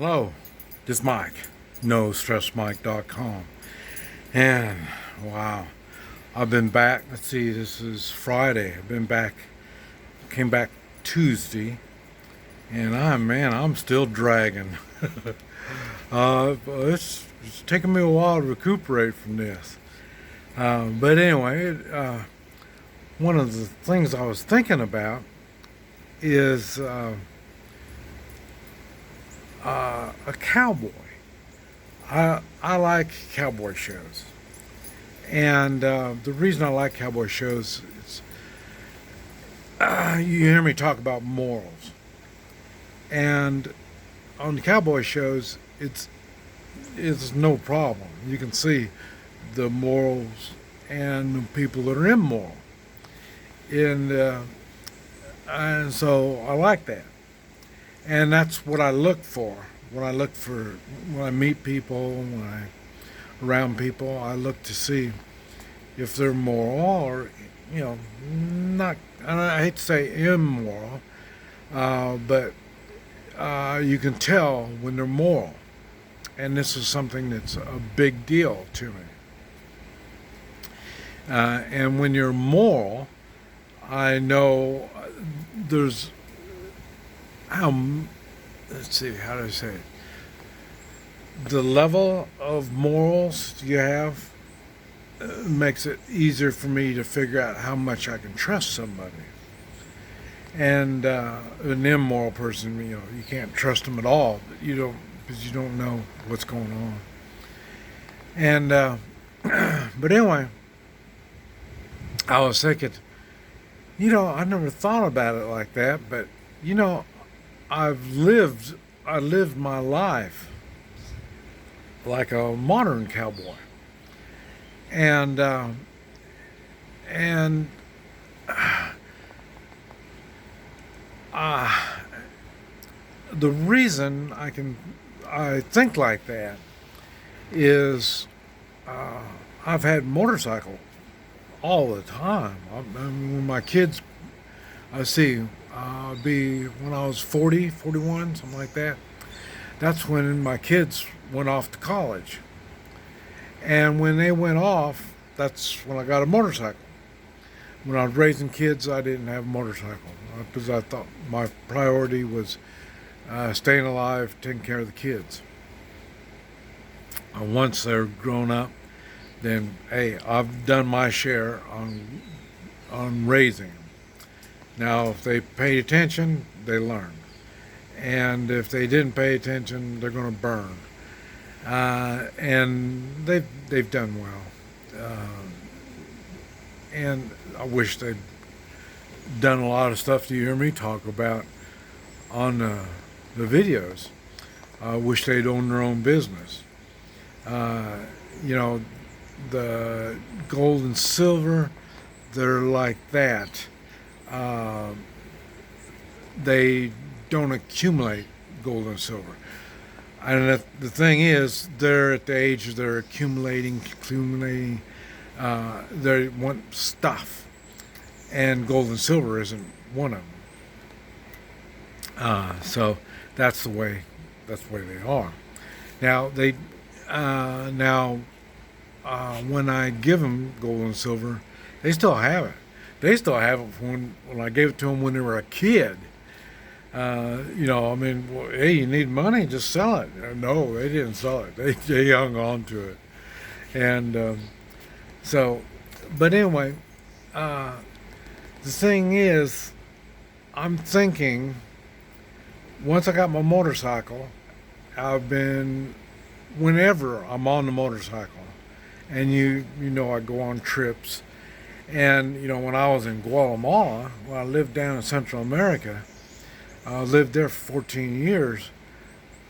Hello, this is Mike, NoStressMike.com. And wow, I've been back. Let's see, this is Friday. Came back Tuesday, and I'm still dragging. It's taking me a while to recuperate from this. But anyway, one of the things I was thinking about is a cowboy. I like cowboy shows, and the reason I like cowboy shows is you hear me talk about morals, and on the cowboy shows, it's no problem. You can see the morals and the people that are immoral, and so I like that, and that's what I look for. When I meet people, when I around people, I look to see if they're moral or, not. And I hate to say immoral, but you can tell when they're moral, and this is something that's a big deal to me. And when you're moral, I know there's let's see, how do I say it? The level of morals you have makes it easier for me to figure out how much I can trust somebody. And an immoral person, you can't trust them at all. Because you don't know what's going on. And but anyway, I was thinking, I never thought about it like that, but I lived my life like a modern cowboy, and the reason I think like that is I've had motorcycle all the time. I mean, when my kids, be when I was 40, 41, something like that. That's when my kids went off to college. And when they went off, that's when I got a motorcycle. When I was raising kids, I didn't have a motorcycle because I thought my priority was staying alive, taking care of the kids. Once they're grown up, then hey, I've done my share on raising them. Now, if they paid attention, they learned, and if they didn't pay attention, they're going to burn. And they've done well, and I wish they'd done a lot of stuff that you hear me talk about on the videos. I wish they'd owned their own business. The gold and silver, they're like that. They don't accumulate gold and silver. And the thing is, they're at the age they're accumulating. They want stuff, and gold and silver isn't one of them. So that's the way they are. Now when I give them gold and silver, they still have it. They still have it when I gave it to them when they were a kid. Hey, you need money, just sell it. No, they didn't sell it. They hung on to it. And but anyway, the thing is, I'm thinking, once I got my motorcycle, whenever I'm on the motorcycle, and I go on trips. And, when I was in Guatemala, when I lived down in Central America, I lived there for 14 years,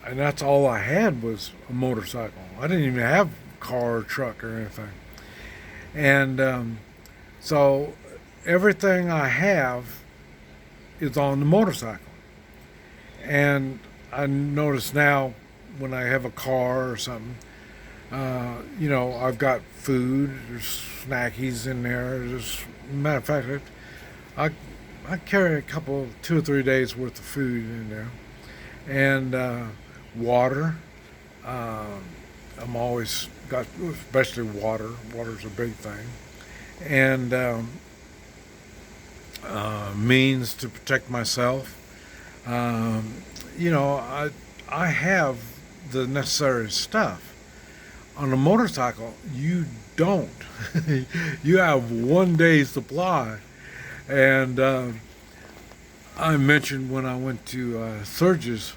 and that's all I had was a motorcycle. I didn't even have a car or truck or anything. And so everything I have is on the motorcycle. And I notice now when I have a car or something, I've got food, there's snackies in there. Matter of fact, I carry 2 or 3 days worth of food in there. And water. Um, I'm always got, especially water. Water's a big thing, and means to protect myself. Um, I have the necessary stuff. On a motorcycle, you don't. You have 1 day supply, and I mentioned when I went to Surges,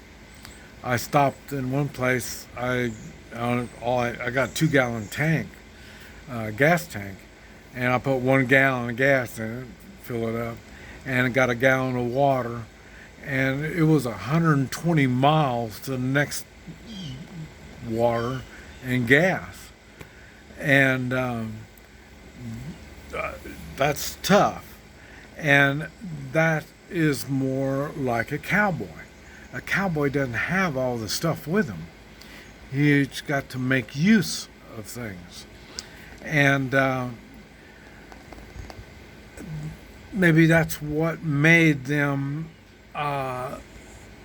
I stopped in one place. I got 2 gallon tank, gas tank, and I put 1 gallon of gas in it, fill it up, and got a gallon of water, and it was 120 miles to the next water and gas, and that's tough, and that is more like a cowboy. A cowboy doesn't have all the stuff with him. He's got to make use of things, and maybe that's what made them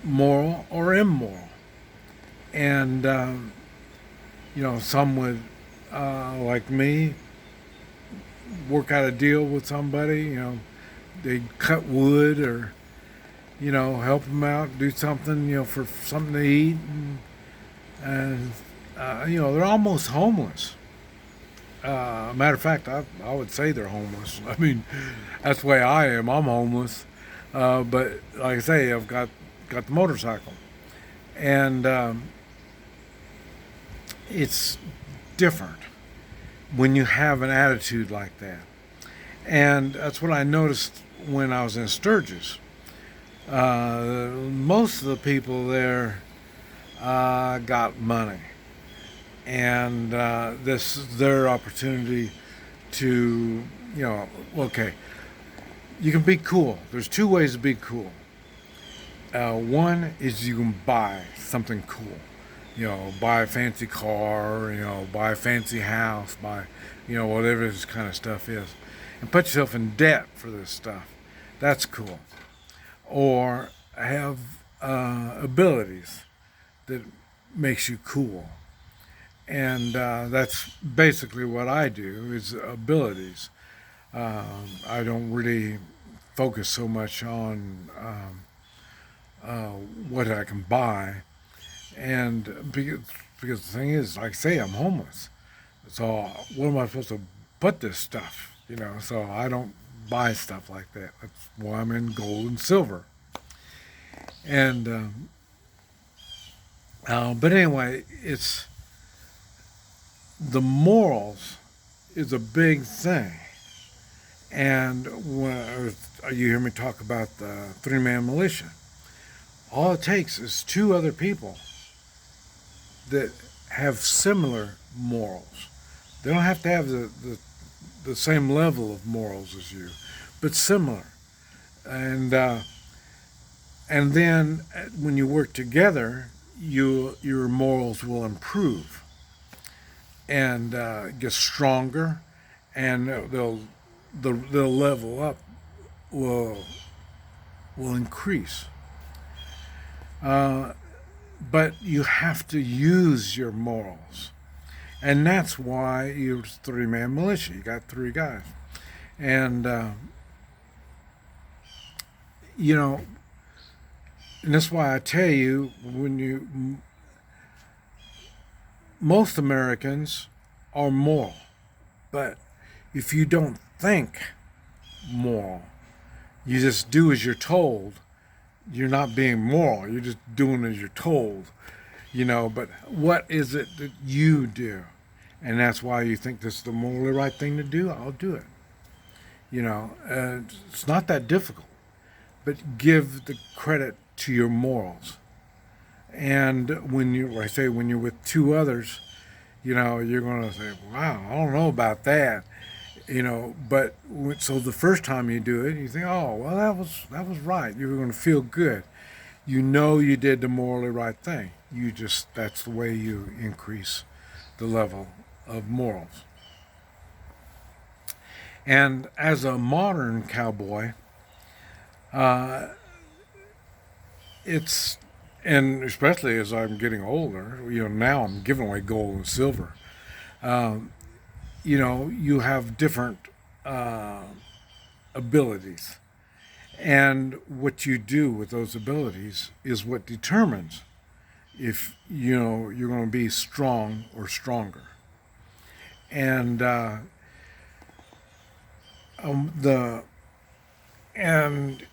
moral or immoral. And some would, like me, work out a deal with somebody. They'd cut wood or help them out, do something, for something to eat, and they're almost homeless. Matter of fact, I would say they're homeless. I mean, that's the way I am. I'm homeless, but like I say, I've got the motorcycle, and it's different when you have an attitude like that, and that's what I noticed when I was in Sturgis. Most of the people there got money, and this is their opportunity to, okay, you can be cool. There's 2 ways to be cool. One is you can buy something cool, buy a fancy car, buy a fancy house, buy, whatever this kind of stuff is, and put yourself in debt for this stuff. That's cool. Or have abilities that makes you cool, and that's basically what I do is abilities. I don't really focus so much on what I can buy, and because the thing is, like I say, I'm homeless. So where am I supposed to put this stuff? So I don't buy stuff like that. That's why I'm in gold and silver. And but anyway, it's the morals is a big thing. And when you hear me talk about the 3-man militia, all it takes is 2 other people that have similar morals. They don't have to have the same level of morals as you, but similar. And then when you work together, your morals will improve and get stronger, and they'll level up, will increase. But you have to use your morals, and that's why you're 3-man militia. You got 3 guys, and you know, and that's why I tell you, most Americans are moral, but if you don't think moral, you just do as you're told, you're not being moral. You're just doing as you're told, But what is it that you do? And that's why you think this is the morally right thing to do. I'll do it. It's not that difficult, but give the credit to your morals. And when you're with 2 others, you're going to say, wow, I don't know about that. But so the first time you do it, you think, oh, well, that was right. You're going to feel good. You did the morally right thing. That's the way you increase the level of morals. And as a modern cowboy, it's And especially as I'm getting older, now I'm giving away gold and silver. Um, you have different uh, abilities. And what you do with those abilities is what determines if you're going to be strong or stronger. And the and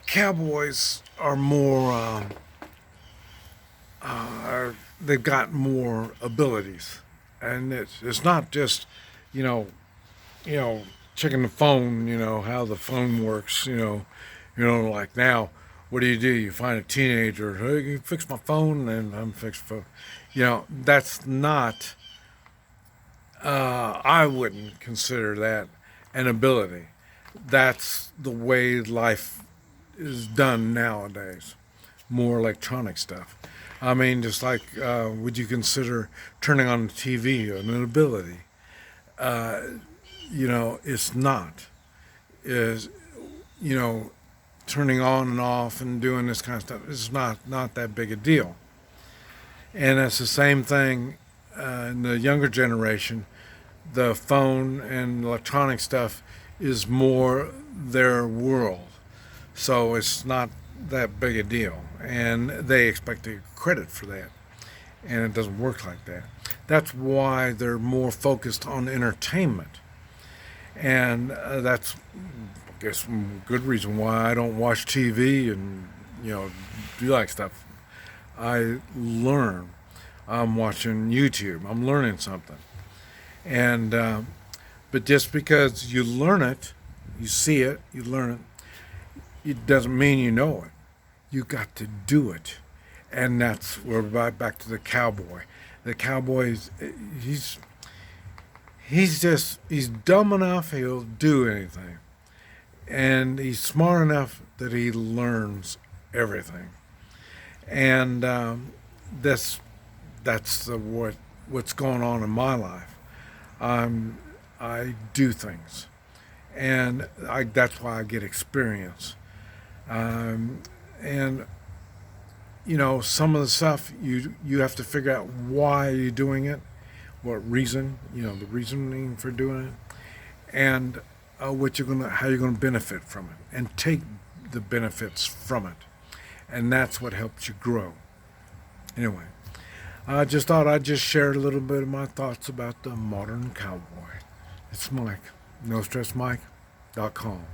cowboys are more they've got more abilities, and it's not just you know you know checking the phone, how the phone works, like now. What do? You find a teenager, hey, can you fix my phone? And I'm fixing phone. That's not, I wouldn't consider that an ability. That's the way life is done nowadays. More electronic stuff. I mean, just like, would you consider turning on the TV an ability? Uh, it's not. Is you know, turning on and off and doing this kind of stuff is not that big a deal. And it's the same thing in the younger generation. The phone and electronic stuff is more their world, so it's not that big a deal, and they expect to get credit for that, and it doesn't work like that. That's why they're more focused on entertainment, and that's, I guess, a good reason why I don't watch TV and do like stuff. I learn. I'm watching YouTube. I'm learning something, and but just because you learn it, you see it, you learn it doesn't mean you know it. You got to do it, and that's we're right back to the cowboy. The cowboy, he's he's dumb enough he'll do anything, and he's smart enough that he learns everything, and that's what's going on in my life. Um, I do things, and that's why I get experience. Um, and some of the stuff you have to figure out why you're doing it, what reason, the reasoning for doing it, and how you're gonna benefit from it, and take the benefits from it, and that's what helps you grow. Anyway, I just thought I'd just share a little bit of my thoughts about the modern cowboy. It's Mike, NoStressMike.com.